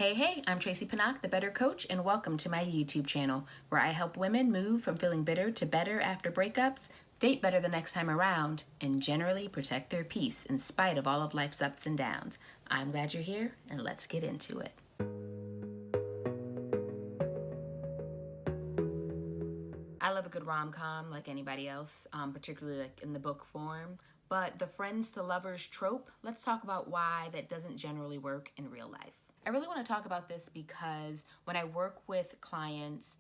Hey, I'm Tracy Pinnock, the Better Coach, and welcome to my YouTube channel, where I help women move from feeling bitter to better after breakups, date better the next time around, and generally protect their peace in spite of all of life's ups and downs. I'm glad you're here, and let's get into it. I love a good rom-com like anybody else, particularly like in the book form. But the friends to lovers trope, let's talk about why that doesn't generally work in real life. I really want to talk about this because when I work with clients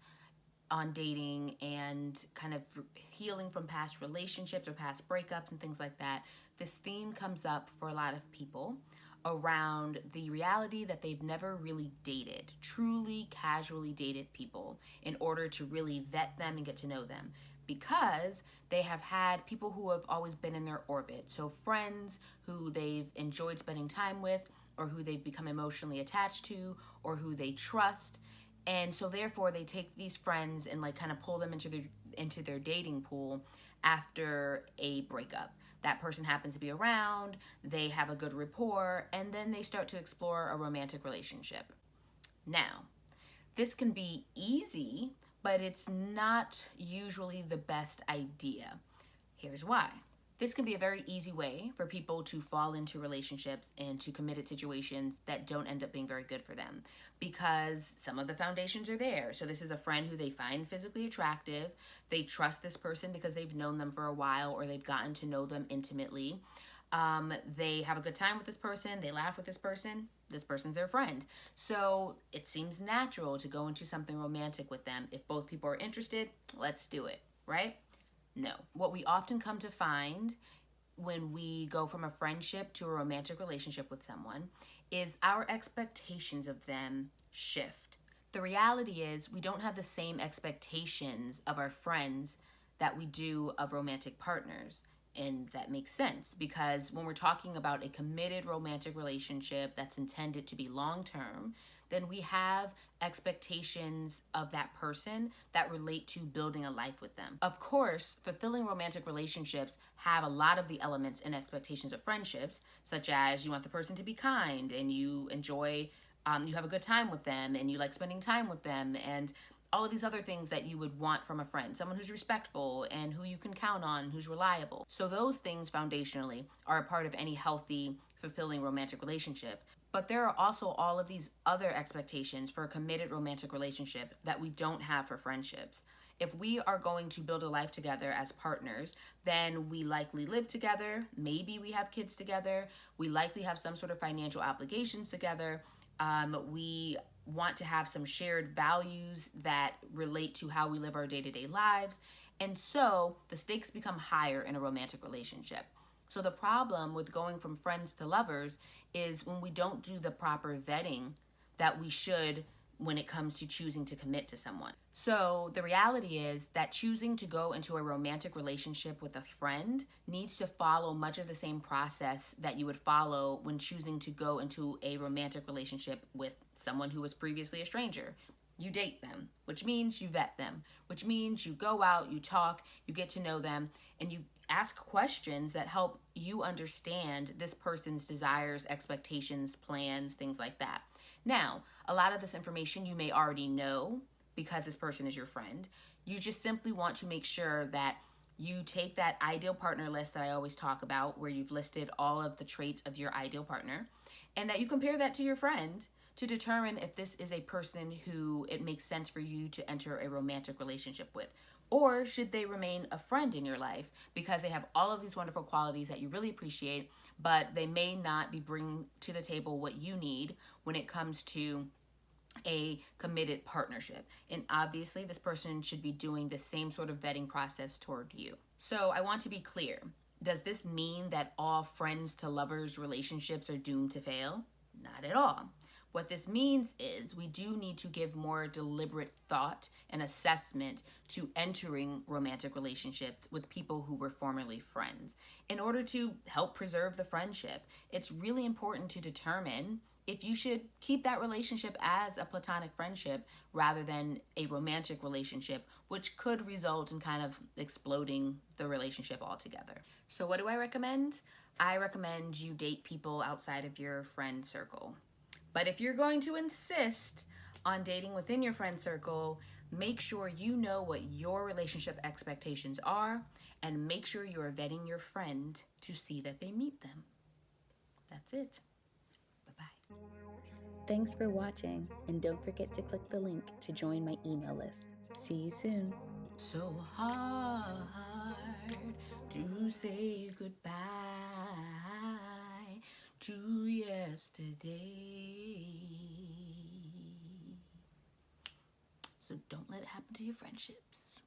on dating and kind of healing from past relationships or past breakups and things like that, this theme comes up for a lot of people around the reality that they've never really dated, truly casually dated people in order to really vet them and get to know them, because they have had people who have always been in their orbit. So friends who they've enjoyed spending time with, or who they've become emotionally attached to, or who they trust. And so therefore they take these friends and like kind of pull them into their dating pool after a breakup. That person happens to be around, they have a good rapport, and then they start to explore a romantic relationship. Now, this can be easy, but it's not usually the best idea. Here's why. This can be a very easy way for people to fall into relationships and to committed situations that don't end up being very good for them, because some of the foundations are there. So this is a friend who they find physically attractive. They trust this person because they've known them for a while or they've gotten to know them intimately. They have a good time with this person. They laugh with this person. This person's their friend. So it seems natural to go into something romantic with them. If both people are interested, let's do it, right? No. What we often come to find when we go from a friendship to a romantic relationship with someone is our expectations of them shift. The reality is we don't have the same expectations of our friends that we do of romantic partners. And that makes sense because when we're talking about a committed romantic relationship that's intended to be long-term, then we have expectations of that person that relate to building a life with them. Of course, fulfilling romantic relationships have a lot of the elements and expectations of friendships, such as you want the person to be kind and you enjoy, you have a good time with them and you like spending time with them, and all of these other things that you would want from a friend, someone who's respectful and who you can count on, who's reliable. So those things foundationally are a part of any healthy, fulfilling romantic relationship. But there are also all of these other expectations for a committed romantic relationship that we don't have for friendships. If we are going to build a life together as partners, then we likely live together, maybe we have kids together, we likely have some sort of financial obligations together, we want to have some shared values that relate to how we live our day-to-day lives. And so the stakes become higher in a romantic relationship. So the problem with going from friends to lovers is when we don't do the proper vetting that we should when it comes to choosing to commit to someone. So the reality is that choosing to go into a romantic relationship with a friend needs to follow much of the same process that you would follow when choosing to go into a romantic relationship with someone who was previously a stranger. You date them, which means you vet them, which means you go out, you talk, you get to know them, and you ask questions that help you understand this person's desires, expectations, plans, things like that. Now, a lot of this information you may already know because this person is your friend. You just simply want to make sure that you take that ideal partner list that I always talk about, where you've listed all of the traits of your ideal partner, and that you compare that to your friend to determine if this is a person who it makes sense for you to enter a romantic relationship with. Or should they remain a friend in your life because they have all of these wonderful qualities that you really appreciate, but they may not be bringing to the table what you need when it comes to a committed partnership. And obviously this person should be doing the same sort of vetting process toward you. So I want to be clear. Does this mean that all friends to lovers relationships are doomed to fail? Not at all. What this means is we do need to give more deliberate thought and assessment to entering romantic relationships with people who were formerly friends. In order to help preserve the friendship, it's really important to determine if you should keep that relationship as a platonic friendship rather than a romantic relationship, which could result in kind of exploding the relationship altogether. So what do I recommend? I recommend you date people outside of your friend circle. But if you're going to insist on dating within your friend circle, make sure you know what your relationship expectations are and make sure you're vetting your friend to see that they meet them. That's it. Bye-bye. Thanks for watching, and don't forget to click the link to join my email list. See you soon. So hard to say goodbye to yesterday. So don't let it happen to your friendships.